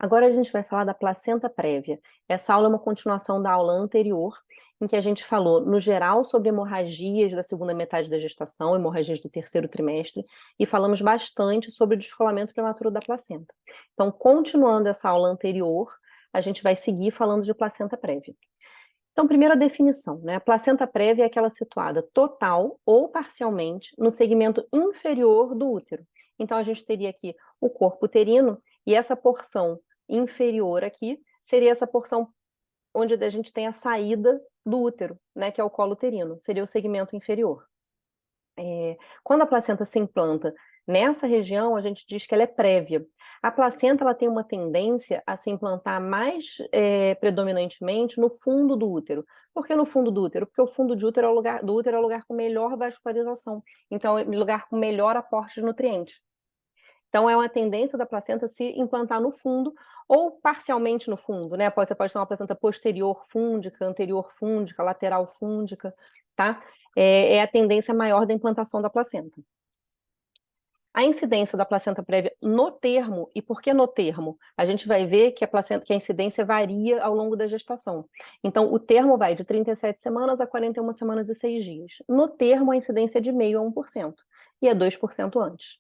Agora a gente vai falar da placenta prévia. Essa aula é uma continuação da aula anterior, em que a gente falou, no geral, sobre hemorragias da segunda metade da gestação, hemorragias do terceiro trimestre, e falamos bastante sobre o descolamento prematuro da placenta. Então, continuando essa aula anterior, a gente vai seguir falando de placenta prévia. Então, primeira definição, né? A placenta prévia é aquela situada total ou parcialmente no segmento inferior do útero. Então, a gente teria aqui o corpo uterino, e essa porção inferior aqui seria essa porção onde a gente tem a saída do útero, né? Que é o colo uterino, seria o segmento inferior. Quando a placenta se implanta nessa região, a gente diz que ela é prévia. A placenta ela tem uma tendência a se implantar mais predominantemente no fundo do útero. Por que no fundo do útero? Porque o fundo do útero é o lugar com melhor vascularização. Então, é o lugar com melhor aporte de nutrientes. Então, é uma tendência da placenta se implantar no fundo ou parcialmente no fundo, né? Você pode ter uma placenta posterior fúndica, anterior fúndica, lateral fúndica, tá? É a tendência maior da implantação da placenta. A incidência da placenta prévia no termo, e por que no termo? A gente vai ver que a incidência varia ao longo da gestação. Então, o termo vai de 37 semanas a 41 semanas e 6 dias. No termo, a incidência é de 0,5% a 1%, e é 2% antes.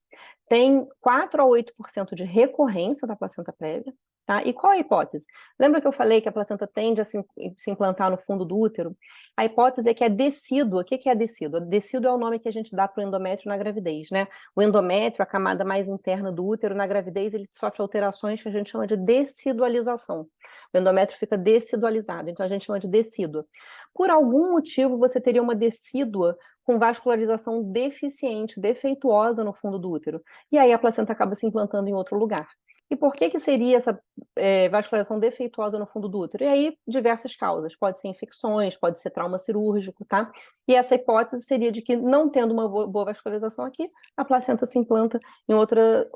Tem 4 a 8% de recorrência da placenta prévia, tá? E qual a hipótese? Lembra que eu falei que a placenta tende a se implantar no fundo do útero? A hipótese é que é decídua. O que é decídua? Decídua é o nome que a gente dá para o endométrio na gravidez, né? O endométrio, a camada mais interna do útero, na gravidez, ele sofre alterações que a gente chama de decidualização. O endométrio fica decidualizado, então a gente chama de decídua. Por algum motivo, você teria uma decídua com vascularização deficiente, defeituosa no fundo do útero. E aí a placenta acaba se implantando em outro lugar. E por que seria essa vascularização defeituosa no fundo do útero? E aí, diversas causas. Pode ser infecções, pode ser trauma cirúrgico, tá? E essa hipótese seria de que, não tendo uma boa vascularização aqui, a placenta se implanta em outra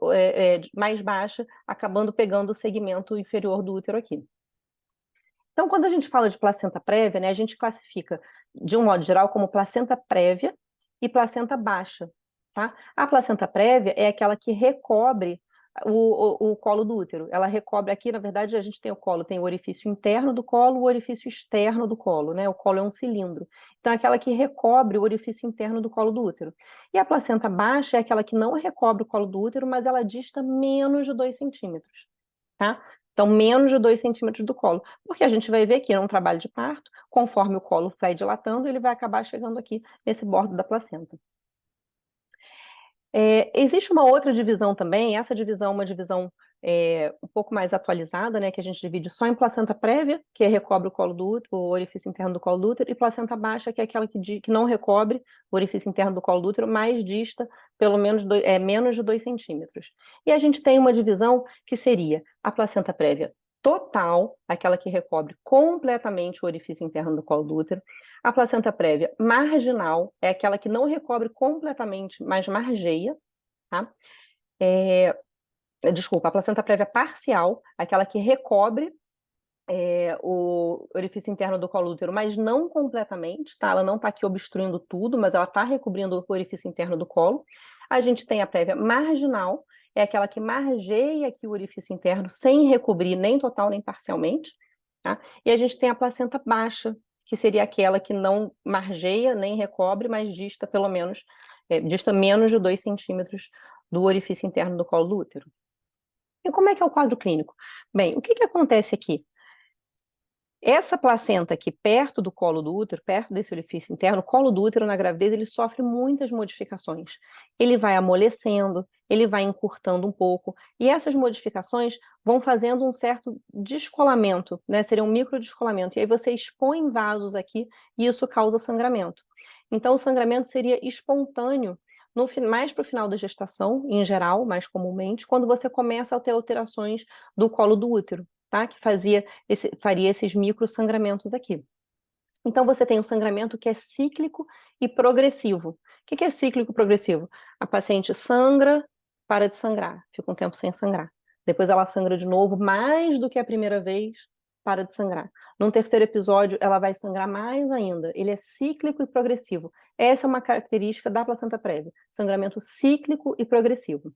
mais baixa, acabando pegando o segmento inferior do útero aqui. Então, quando a gente fala de placenta prévia, né, a gente classifica, de um modo geral, como placenta prévia e placenta baixa, tá? A placenta prévia é aquela que recobre o colo do útero. Ela recobre aqui, na verdade, a gente tem o colo, tem o orifício interno do colo, o orifício externo do colo, né? O colo é um cilindro. Então, é aquela que recobre o orifício interno do colo do útero. E a placenta baixa é aquela que não recobre o colo do útero, mas ela dista menos de 2 centímetros, tá? Então, menos de 2 centímetros do colo. Porque a gente vai ver que num trabalho de parto, conforme o colo vai dilatando, ele vai acabar chegando aqui nesse bordo da placenta. Existe uma outra divisão também, essa divisão é uma divisão um pouco mais atualizada, né, que a gente divide só em placenta prévia, que recobre o colo do útero, o orifício interno do colo do útero, e placenta baixa, que é aquela que não recobre o orifício interno do colo do útero, mas dista pelo menos menos de 2 centímetros. E a gente tem uma divisão que seria a placenta prévia total, aquela que recobre completamente o orifício interno do colo do útero. A placenta prévia marginal é aquela que não recobre completamente, mas margeia, tá? Desculpa, a placenta prévia parcial, aquela que recobre o orifício interno do colo do útero, mas não completamente, tá? Ela não está aqui obstruindo tudo, mas ela está recobrindo o orifício interno do colo. A gente tem a prévia marginal, é aquela que margeia aqui o orifício interno sem recobrir nem total nem parcialmente, tá? E a gente tem a placenta baixa, que seria aquela que não margeia nem recobre, mas dista pelo menos, dista menos de 2 centímetros do orifício interno do colo do útero. E como é que é o quadro clínico? Bem, o que acontece aqui? Essa placenta aqui, perto do colo do útero, perto desse orifício interno, o colo do útero na gravidez, ele sofre muitas modificações. Ele vai amolecendo, ele vai encurtando um pouco, e essas modificações vão fazendo um certo descolamento, né? Seria um microdescolamento, e aí você expõe vasos aqui, e isso causa sangramento. Então, o sangramento seria espontâneo, mais para o final da gestação, em geral, mais comumente, quando você começa a ter alterações do colo do útero, tá? Que faria esses microsangramentos aqui. Então, você tem um sangramento que é cíclico e progressivo. O que é cíclico e progressivo? A paciente sangra, para de sangrar, fica um tempo sem sangrar. Depois ela sangra de novo, mais do que a primeira vez, para de sangrar. Num terceiro episódio, ela vai sangrar mais ainda. Ele é cíclico e progressivo. Essa é uma característica da placenta prévia. Sangramento cíclico e progressivo.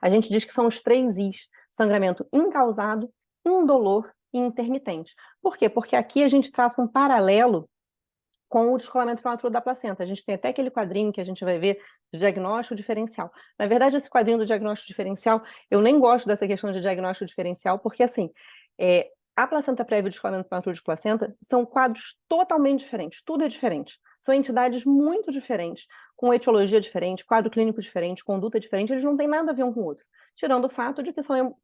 A gente diz que são os 3 Is. sangramento incausado, indolor e intermitente. Por quê? Porque aqui a gente trata um paralelo com o descolamento prematuro da placenta. A gente tem até aquele quadrinho que a gente vai ver do diagnóstico diferencial. Na verdade, esse quadrinho do diagnóstico diferencial, eu nem gosto dessa questão de diagnóstico diferencial, porque assim, a placenta prévia e o descolamento prematuro de placenta são quadros totalmente diferentes, tudo é diferente. São entidades muito diferentes, com etiologia diferente, quadro clínico diferente, conduta diferente, eles não têm nada a ver um com o outro. Tirando o fato de que são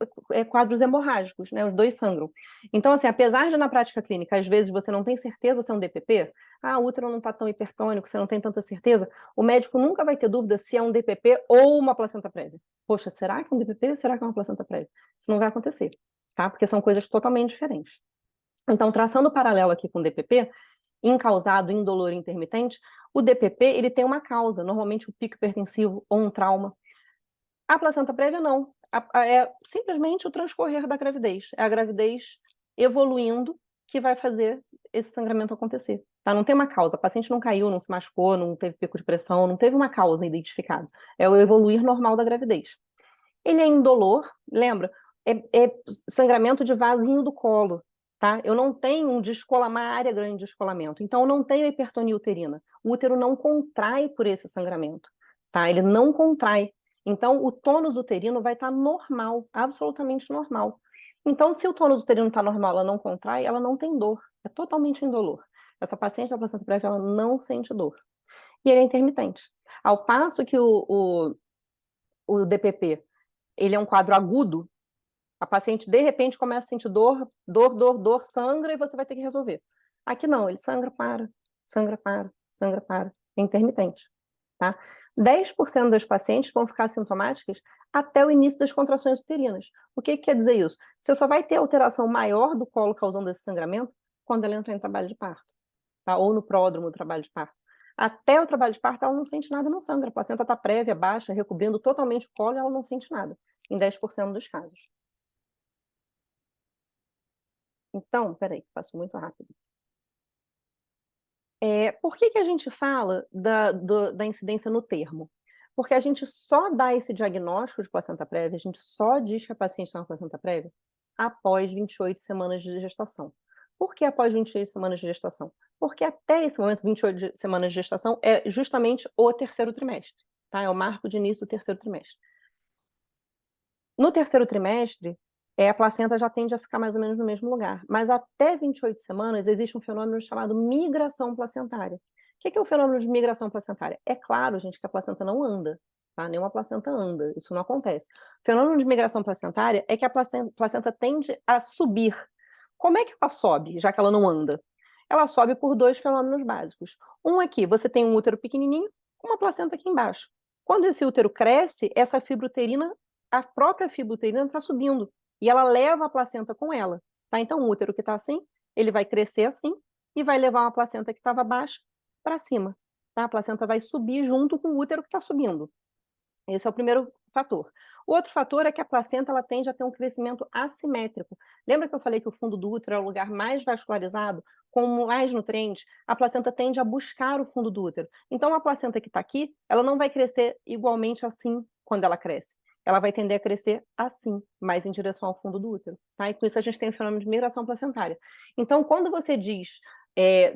quadros hemorrágicos, né? Os dois sangram. Então, assim, apesar de na prática clínica, às vezes você não tem certeza se é um DPP, o útero não está tão hipertônico, você não tem tanta certeza, o médico nunca vai ter dúvida se é um DPP ou uma placenta prévia. Poxa, será que é um DPP ou será que é uma placenta prévia? Isso não vai acontecer, tá? Porque são coisas totalmente diferentes. Então, traçando o paralelo aqui com o DPP, incausado, indolor e intermitente, o DPP, ele tem uma causa, normalmente o pico hipertensivo ou um trauma. A placenta prévia, não. É simplesmente o transcorrer da gravidez. É a gravidez evoluindo que vai fazer esse sangramento acontecer. Tá? Não tem uma causa. A paciente não caiu, não se machucou, não teve pico de pressão, não teve uma causa identificada. É o evoluir normal da gravidez. Ele é indolor, lembra? É sangramento de vasinho do colo. Tá? Eu não tenho uma área grande de descolamento. Então, eu não tenho hipertonia uterina. O útero não contrai por esse sangramento. Tá? Ele não contrai. Então, o tônus uterino vai estar normal, absolutamente normal. Então, se o tônus uterino está normal, ela não contrai, ela não tem dor. É totalmente indolor. Essa paciente da placenta prévia, ela não sente dor. E ele é intermitente. Ao passo que o DPP, ele é um quadro agudo, a paciente, de repente, começa a sentir dor, sangra e você vai ter que resolver. Aqui não, ele sangra, para, sangra, para, sangra, para. É intermitente. Tá? 10% das pacientes vão ficar sintomáticas até o início das contrações uterinas. O que quer dizer isso? Você só vai ter alteração maior do colo causando esse sangramento quando ela entra em trabalho de parto, tá? Ou no pródromo do trabalho de parto. Até o trabalho de parto, ela não sente nada, não sangra. A placenta está prévia, baixa, recobrindo totalmente o colo e ela não sente nada, em 10% dos casos. Então, peraí, passo muito rápido. Por que a gente fala da incidência no termo? Porque a gente só dá esse diagnóstico de placenta prévia, a gente só diz que a paciente está na placenta prévia após 28 semanas de gestação. Por que após 28 semanas de gestação? Porque até esse momento, 28 semanas de gestação, é justamente o terceiro trimestre, tá? É o marco de início do terceiro trimestre. No terceiro trimestre, a placenta já tende a ficar mais ou menos no mesmo lugar. Mas até 28 semanas existe um fenômeno chamado migração placentária. O que é o fenômeno de migração placentária? É claro, gente, que a placenta não anda, tá? Nenhuma placenta anda, isso não acontece. O fenômeno de migração placentária é que a placenta tende a subir. Como é que ela sobe, já que ela não anda? Ela sobe por dois fenômenos básicos. Um aqui, você tem um útero pequenininho com uma placenta aqui embaixo. Quando esse útero cresce, essa fibra uterina, a própria fibra uterina está subindo e ela leva a placenta com ela. Tá? Então, o útero que está assim, ele vai crescer assim e vai levar uma placenta que estava baixa para cima. Tá? A placenta vai subir junto com o útero que está subindo. Esse é o primeiro fator. O outro fator é que a placenta ela tende a ter um crescimento assimétrico. Lembra que eu falei que o fundo do útero é o lugar mais vascularizado, com mais nutrientes? A placenta tende a buscar o fundo do útero. Então, a placenta que está aqui, ela não vai crescer igualmente assim quando ela cresce. Ela vai tender a crescer assim, mais em direção ao fundo do útero. Tá? E com isso a gente tem o fenômeno de migração placentária. Então, quando você diz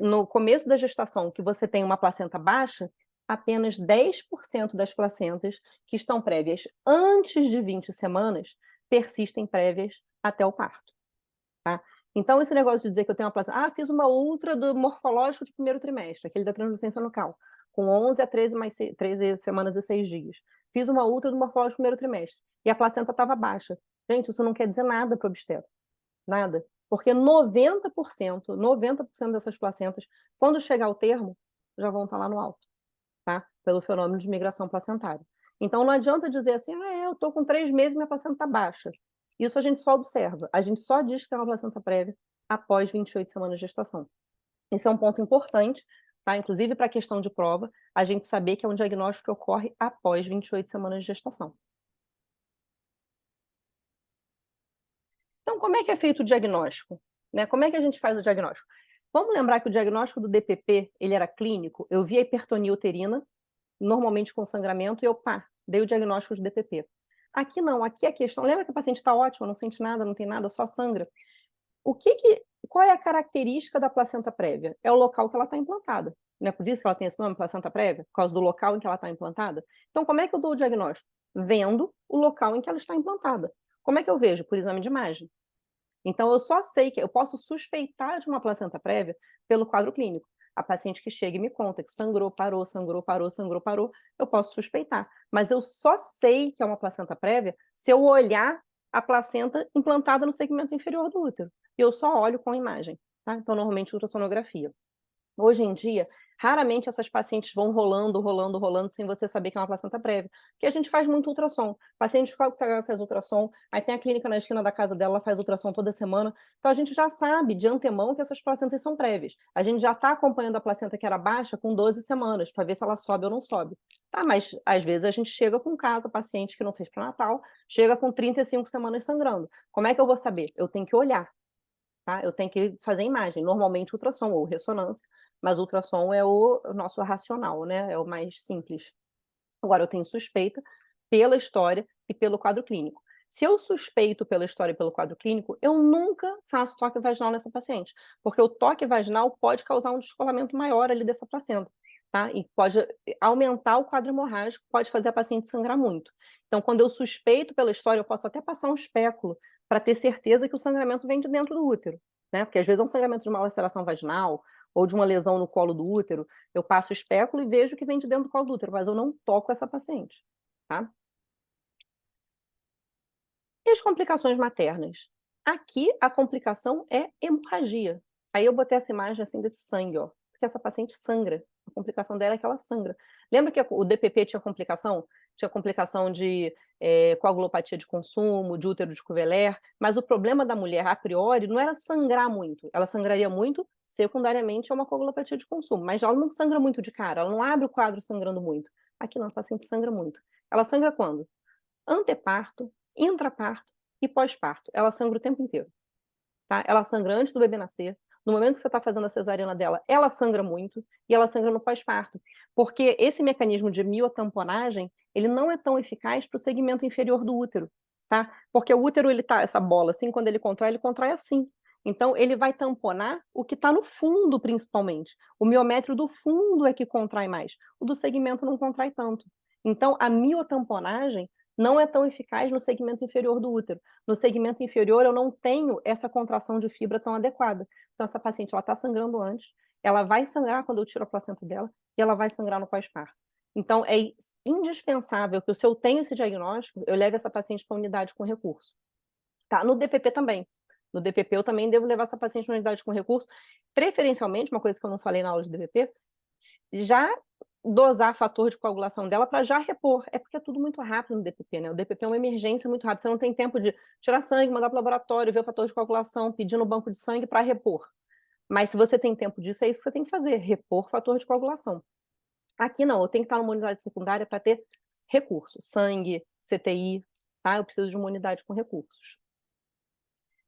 no começo da gestação que você tem uma placenta baixa, apenas 10% das placentas que estão prévias antes de 20 semanas persistem prévias até o parto. Tá? Então, esse negócio de dizer que eu tenho uma placenta... fiz uma ultra do morfológico de primeiro trimestre, aquele da translucência nucal, com 11 a 13 semanas e 6 dias. Fiz uma ultra do morfológico do primeiro trimestre, e a placenta estava baixa. Gente, isso não quer dizer nada para o obstetra. Nada. Porque 90% dessas placentas, quando chegar ao termo, já vão estar lá no alto. Tá? Pelo fenômeno de migração placentária. Então, não adianta dizer assim, eu estou com 3 meses e minha placenta está baixa. Isso a gente só observa. A gente só diz que tem uma placenta prévia após 28 semanas de gestação. Esse é um ponto importante, tá? Inclusive para a questão de prova, a gente saber que é um diagnóstico que ocorre após 28 semanas de gestação. Então, como é que é feito o diagnóstico? Né? Como é que a gente faz o diagnóstico? Vamos lembrar que o diagnóstico do DPP, ele era clínico, eu vi a hipertonia uterina, normalmente com sangramento, e eu dei o diagnóstico de DPP. Aqui não, aqui a questão, lembra que a paciente está ótima, não sente nada, não tem nada, só sangra? Qual é a característica da placenta prévia? É o local que ela está implantada. Não é por isso que ela tem esse nome, placenta prévia? Por causa do local em que ela está implantada? Então, como é que eu dou o diagnóstico? Vendo o local em que ela está implantada. Como é que eu vejo? Por exame de imagem. Então, eu só sei que eu posso suspeitar de uma placenta prévia pelo quadro clínico. A paciente que chega e me conta que sangrou, parou, sangrou, parou, sangrou, parou, eu posso suspeitar. Mas eu só sei que é uma placenta prévia se eu olhar a placenta implantada no segmento inferior do útero. E eu só olho com a imagem, tá? Então, normalmente, ultrassonografia. Hoje em dia, raramente essas pacientes vão rolando, rolando, rolando, sem você saber que é uma placenta prévia. Porque a gente faz muito ultrassom. Paciente faz ultrassom, aí tem a clínica na esquina da casa dela, ela faz ultrassom toda semana. Então a gente já sabe de antemão que essas placentas são prévias. A gente já está acompanhando a placenta que era baixa com 12 semanas, para ver se ela sobe ou não sobe. Tá, mas às vezes a gente chega com um caso, paciente que não fez pré-natal, chega com 35 semanas sangrando. Como é que eu vou saber? Eu tenho que olhar. Tá? Eu tenho que fazer imagem, normalmente ultrassom ou ressonância, mas ultrassom é o nosso racional, né? É o mais simples. Agora, eu tenho suspeita pela história e pelo quadro clínico. Se eu suspeito pela história e pelo quadro clínico, eu nunca faço toque vaginal nessa paciente, porque o toque vaginal pode causar um descolamento maior ali dessa placenta, tá? E pode aumentar o quadro hemorrágico, pode fazer a paciente sangrar muito. Então, quando eu suspeito pela história, eu posso até passar um espéculo para ter certeza que o sangramento vem de dentro do útero, né? Porque às vezes é um sangramento de uma laceração vaginal ou de uma lesão no colo do útero, eu passo o espéculo e vejo que vem de dentro do colo do útero, mas eu não toco essa paciente, tá? E as complicações maternas? Aqui a complicação é hemorragia. Aí eu botei essa imagem assim desse sangue, ó, porque essa paciente sangra. A complicação dela é que ela sangra. Lembra que o DPP tinha complicação? Tinha complicação de coagulopatia de consumo, de útero de Cuvellar, mas o problema da mulher, a priori, não era sangrar muito. Ela sangraria muito, secundariamente, é uma coagulopatia de consumo, mas ela não sangra muito de cara, ela não abre o quadro sangrando muito. Aqui não, a paciente sangra muito. Ela sangra quando? Anteparto, intraparto e pós-parto. Ela sangra o tempo inteiro. Tá? Ela sangra antes do bebê nascer. No momento que você está fazendo a cesariana dela, ela sangra muito e ela sangra no pós-parto. Porque esse mecanismo de miotamponagem, ele não é tão eficaz para o segmento inferior do útero. Tá? Porque o útero, ele tá, essa bola, assim, quando ele contrai assim. Então, ele vai tamponar o que está no fundo, principalmente. O miométrio do fundo é que contrai mais. O do segmento não contrai tanto. Então, a miotamponagem não é tão eficaz no segmento inferior do útero. No segmento inferior, eu não tenho essa contração de fibra tão adequada. Então, essa paciente está sangrando antes, ela vai sangrar quando eu tiro a placenta dela e ela vai sangrar no pós-parto. Então, é indispensável que, se eu tenho esse diagnóstico, eu leve essa paciente para a unidade com recurso. Tá? No DPP também. No DPP, eu também devo levar essa paciente para a unidade com recurso. Preferencialmente, uma coisa que eu não falei na aula de DPP, já dosar fator de coagulação dela para já repor. É porque é tudo muito rápido no DPP, né? O DPP é uma emergência muito rápida. Você não tem tempo de tirar sangue, mandar para o laboratório, ver o fator de coagulação, pedir no banco de sangue para repor. Mas se você tem tempo disso, é isso que você tem que fazer, repor fator de coagulação. Aqui não, eu tenho que estar numa unidade secundária para ter recurso, sangue, CTI, tá? Eu preciso de uma unidade com recursos.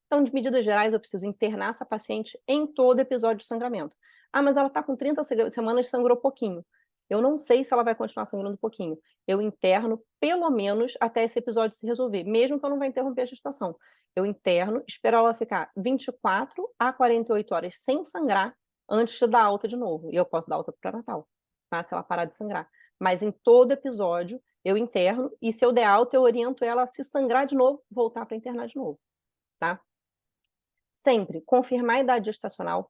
Então, de medidas gerais, eu preciso internar essa paciente em todo episódio de sangramento. Ah, mas ela está com 30 semanas e sangrou pouquinho. Eu não sei se ela vai continuar sangrando pouquinho. Eu interno pelo menos até esse episódio se resolver, mesmo que eu não vá interromper a gestação. Eu interno, espero ela ficar 24 a 48 horas sem sangrar antes de dar alta de novo. E eu posso dar alta para Natal, tá? Se ela parar de sangrar. Mas em todo episódio, eu interno e se eu der alta, eu oriento ela a, se sangrar de novo, voltar para internar de novo, tá? Sempre confirmar a idade gestacional,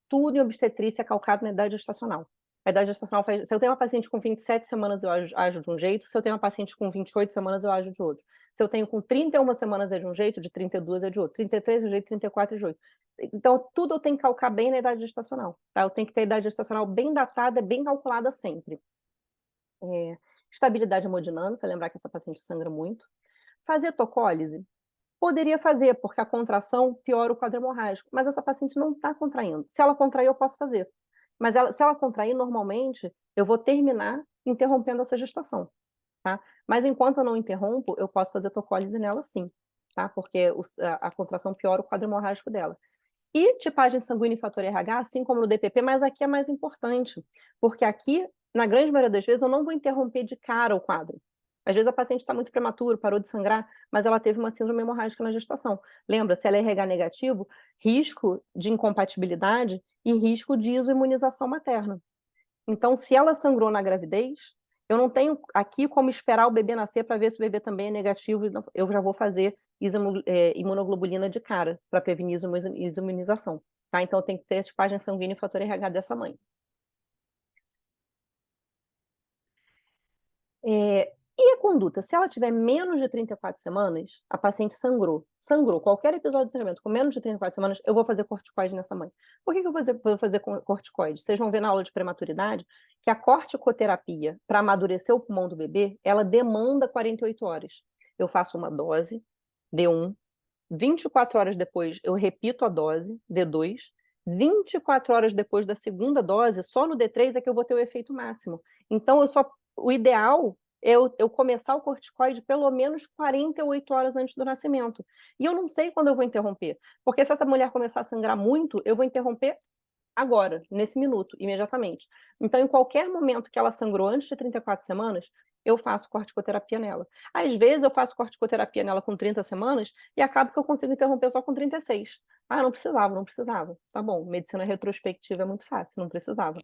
tudo em obstetrícia é calcado na idade gestacional. A idade gestacional faz... Se eu tenho uma paciente com 27 semanas, eu ajo de um jeito. Se eu tenho uma paciente com 28 semanas, eu ajo de outro. Se eu tenho com 31 semanas, é de um jeito, de 32 é de outro. 33 é de um jeito, 34 é de outro. Então, tudo eu tenho que calcar bem na idade gestacional. Tá? Eu tenho que ter a idade gestacional bem datada, bem calculada sempre. Estabilidade hemodinâmica, lembrar que essa paciente sangra muito. Fazer tocólise, poderia fazer, porque a contração piora o quadro hemorrágico, mas essa paciente não está contraindo. Se ela contrair, eu posso fazer. Mas se ela contrair, normalmente, eu vou terminar interrompendo essa gestação. Tá? Mas enquanto eu não interrompo, eu posso fazer tocólise nela sim, tá? Porque a contração piora o quadro hemorrágico dela. E tipagem sanguínea e fator RH, assim como no DPP, mas aqui é mais importante, porque aqui, na grande maioria das vezes, eu não vou interromper de cara o quadro. Às vezes a paciente está muito prematura, parou de sangrar, mas ela teve uma síndrome hemorrágica na gestação. Lembra, se ela é RH negativo, risco de incompatibilidade e risco de isoimunização materna. Então, se ela sangrou na gravidez, eu não tenho aqui como esperar o bebê nascer para ver se o bebê também é negativo, eu já vou fazer imunoglobulina de cara, para prevenir isoimunização. Tá? Então, eu tenho que ter a tipagem sanguínea e fator RH dessa mãe. E a conduta? Se ela tiver menos de 34 semanas, a paciente sangrou, qualquer episódio de sangramento com menos de 34 semanas, eu vou fazer corticoide nessa mãe. Por que eu vou fazer corticoide? Vocês vão ver na aula de prematuridade que a corticoterapia, para amadurecer o pulmão do bebê, ela demanda 48 horas. Eu faço uma dose, D1, 24 horas depois eu repito a dose, D2, 24 horas depois da segunda dose, só no D3 é que eu vou ter o efeito máximo. Então, o ideal é eu começar o corticoide pelo menos 48 horas antes do nascimento. E eu não sei quando eu vou interromper, porque se essa mulher começar a sangrar muito, eu vou interromper agora, nesse minuto, imediatamente. Então, em qualquer momento que ela sangrou antes de 34 semanas, eu faço corticoterapia nela. Às vezes eu faço corticoterapia nela com 30 semanas e acaba que eu consigo interromper só com 36. Ah, não precisava, não precisava. Tá bom, medicina retrospectiva é muito fácil, não precisava.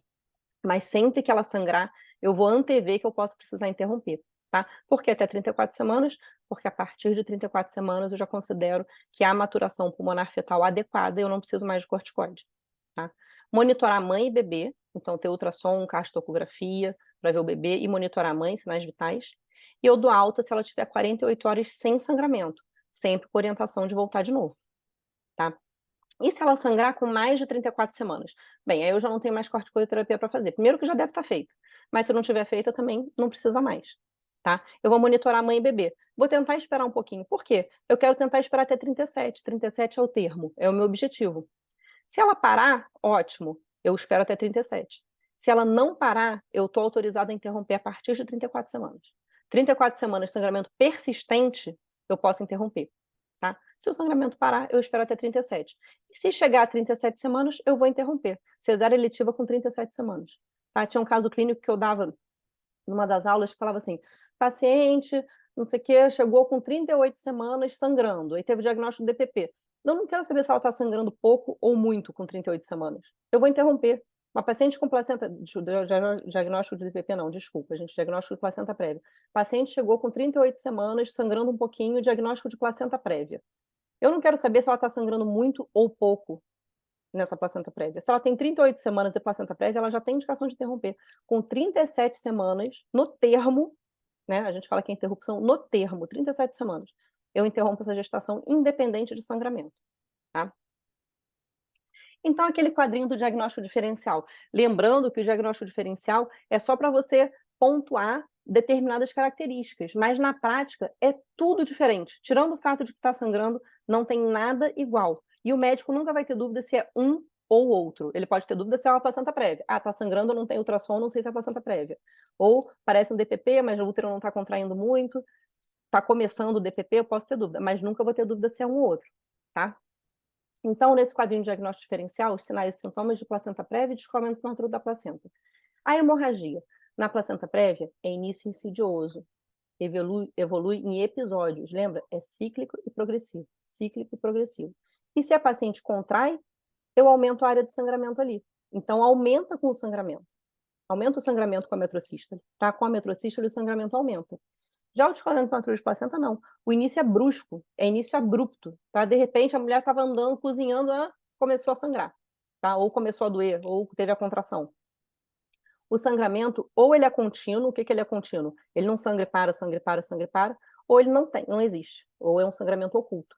Mas sempre que ela sangrar, eu vou antever que eu posso precisar interromper, tá? Por que até 34 semanas? Porque a partir de 34 semanas eu já considero que há maturação pulmonar fetal adequada e eu não preciso mais de corticoide, tá? Monitorar mãe e bebê, então ter ultrassom, castocografia, para ver o bebê e monitorar a mãe, sinais vitais. E eu dou alta se ela tiver 48 horas sem sangramento, sempre com orientação de voltar de novo, tá? E se ela sangrar com mais de 34 semanas? Bem, aí eu já não tenho mais corticoterapia para fazer. Primeiro que já deve estar feita, mas se não tiver feita também não precisa mais, tá? Eu vou monitorar mãe e bebê. Vou tentar esperar um pouquinho. Por quê? Eu quero tentar esperar até 37. 37 é o termo, é o meu objetivo. Se ela parar, ótimo, eu espero até 37. Se ela não parar, eu estou autorizada a interromper a partir de 34 semanas. 34 semanas de sangramento persistente, eu posso interromper, tá? Se o sangramento parar, eu espero até 37. E se chegar a 37 semanas, eu vou interromper. Cesárea eletiva com 37 semanas. Tá? Tinha um caso clínico que eu dava numa das aulas que falava assim, paciente, não sei o quê, chegou com 38 semanas sangrando, aí teve o diagnóstico do DPP. Eu não quero saber se ela está sangrando pouco ou muito com 38 semanas. Eu vou interromper. Uma paciente com placenta, diagnóstico de DPP não, desculpa, gente, diagnóstico de placenta prévia. Paciente chegou com 38 semanas, sangrando um pouquinho, diagnóstico de placenta prévia. Eu não quero saber se ela está sangrando muito ou pouco nessa placenta prévia. Se ela tem 38 semanas e placenta prévia, ela já tem indicação de interromper. Com 37 semanas, no termo, né, a gente fala que é interrupção no termo, 37 semanas, eu interrompo essa gestação independente de sangramento, tá? Então, aquele quadrinho do diagnóstico diferencial. Lembrando que o diagnóstico diferencial é só para você pontuar determinadas características, mas na prática é tudo diferente. Tirando o fato de que está sangrando, não tem nada igual. E o médico nunca vai ter dúvida se é um ou outro. Ele pode ter dúvida se é uma placenta prévia. Ah, está sangrando, não tem ultrassom, não sei se é placenta prévia. Ou parece um DPP, mas o útero não está contraindo muito. Está começando o DPP, eu posso ter dúvida, mas nunca vou ter dúvida se é um ou outro, tá? Então, nesse quadrinho de diagnóstico diferencial, os sinais e sintomas de placenta prévia e descolamento prematuro da placenta. A hemorragia na placenta prévia é início insidioso, evolui em episódios, lembra? É cíclico e progressivo, cíclico e progressivo. E se a paciente contrai, eu aumento a área de sangramento ali. Então, aumenta com o sangramento. Aumenta o sangramento com a metrocístole, tá? Com a metrocístole, o sangramento aumenta. Já o descolamento prematuro de placenta, não. O início é brusco, é início abrupto, tá? De repente, a mulher estava andando, cozinhando, começou a sangrar, tá? Ou começou a doer, ou teve a contração. O sangramento, ou ele é contínuo, o que ele é contínuo? Ele não sangra e para, sangra e para, sangra e para, ou ele não existe, ou é um sangramento oculto.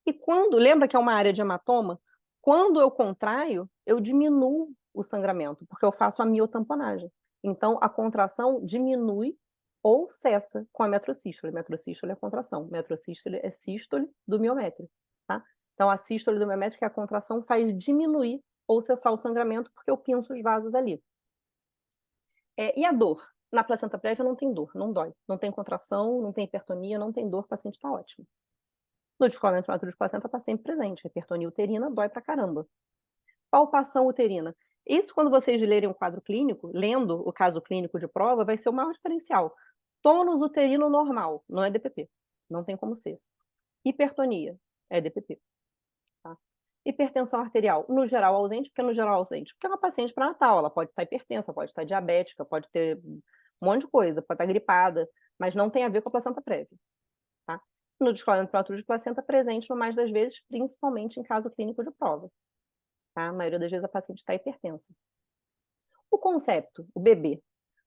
E quando, lembra que é uma área de hematoma? Quando eu contraio, eu diminuo o sangramento, porque eu faço a miotamponagem. Então, a contração diminui ou cessa com a metrocístole. Metrocístole é contração. Metrocístole é sístole do miométrio, tá? Então, a sístole do miométrio, que é a contração, faz diminuir ou cessar o sangramento, porque eu pinço os vasos ali. E a dor? Na placenta prévia não tem dor, não dói. Não tem contração, não tem hipertonia, não tem dor, o paciente está ótimo. No descolamento prematuro de placenta está sempre presente. Hipertonia uterina dói pra caramba. Palpação uterina. Isso, quando vocês lerem um quadro clínico, lendo o caso clínico de prova, vai ser o maior diferencial. Tônus uterino normal, não é DPP. Não tem como ser. Hipertonia, é DPP. Tá? Hipertensão arterial, no geral ausente, porque no geral ausente? Porque é uma paciente pré-natal, ela pode estar hipertensa, pode estar diabética, pode ter um monte de coisa, pode estar gripada, mas não tem a ver com a placenta prévia. Tá? No descolamento prematuro de placenta presente, no mais das vezes, principalmente em caso clínico de prova. Tá? A maioria das vezes a paciente está hipertensa. O concepto, o bebê.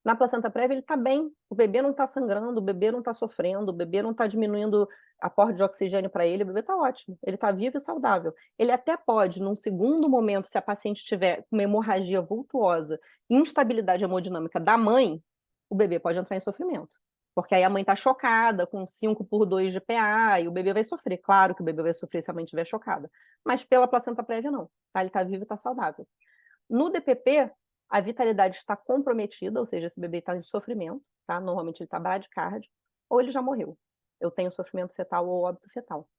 Na placenta prévia ele está bem, o bebê não está sangrando, o bebê não está sofrendo, o bebê não está diminuindo aporte de oxigênio para ele, o bebê está ótimo, ele está vivo e saudável. Ele até pode, num segundo momento, se a paciente tiver uma hemorragia vultuosa, instabilidade hemodinâmica da mãe, o bebê pode entrar em sofrimento. Porque aí a mãe está chocada, com 5/2 de PA, e o bebê vai sofrer. Claro que o bebê vai sofrer se a mãe estiver chocada. Mas pela placenta prévia, não. Tá? Ele está vivo e está saudável. No DPP, a vitalidade está comprometida, ou seja, esse bebê está em sofrimento, tá? Normalmente ele está bradicárdio, ou ele já morreu. Eu tenho sofrimento fetal ou óbito fetal.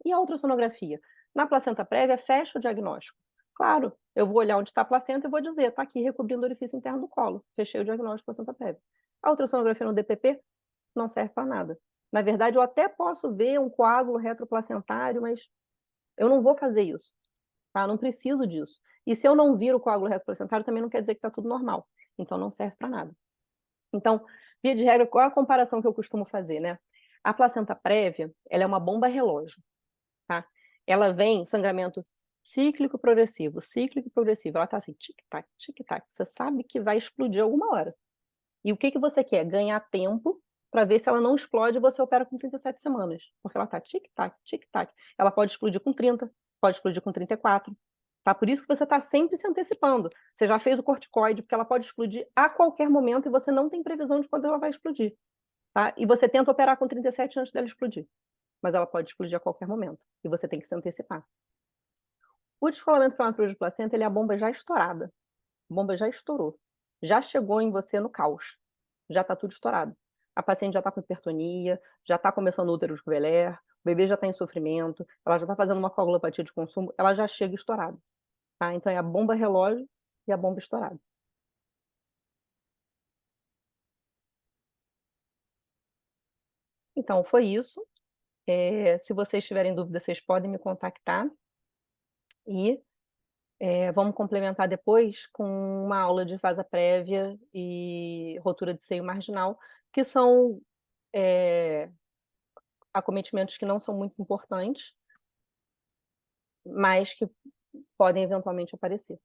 E a ultrassonografia? Na placenta prévia, fecha o diagnóstico. Claro, eu vou olhar onde está a placenta e vou dizer, está aqui recobrindo o orifício interno do colo. Fechei o diagnóstico de placenta prévia. A ultrassonografia no DPP não serve para nada. Na verdade, eu até posso ver um coágulo retroplacentário, mas eu não vou fazer isso. Tá? Não preciso disso. E se eu não vir o coágulo retroplacentário, também não quer dizer que está tudo normal. Então, não serve para nada. Então, via de regra, qual é a comparação que eu costumo fazer, né? A placenta prévia, ela é uma bomba relógio, tá? Ela vem sangramento cíclico progressivo, cíclico progressivo. Ela está assim, tic-tac, tic-tac. Você sabe que vai explodir alguma hora. E o que, que você quer? Ganhar tempo para ver se ela não explode e você opera com 37 semanas. Porque ela está tic-tac, tic-tac. Ela pode explodir com 30, pode explodir com 34. Tá? Por isso que você está sempre se antecipando. Você já fez o corticoide, porque ela pode explodir a qualquer momento e você não tem previsão de quando ela vai explodir. Tá? E você tenta operar com 37 antes dela explodir. Mas ela pode explodir a qualquer momento. E você tem que se antecipar. O descolamento prematuro de placenta, ele é a bomba já estourada. A bomba já estourou. Já chegou em você no caos. Já está tudo estourado. A paciente já está com hipertonia, já está começando o útero de Kveler, o bebê já está em sofrimento, ela já está fazendo uma coagulopatia de consumo, ela já chega estourada. Tá? Então é a bomba relógio e a bomba estourada. Então foi isso. Se vocês tiverem dúvida, vocês podem me contactar e vamos complementar depois com uma aula de fase prévia e rotura de seio marginal, que são acometimentos que não são muito importantes, mas que podem eventualmente aparecer.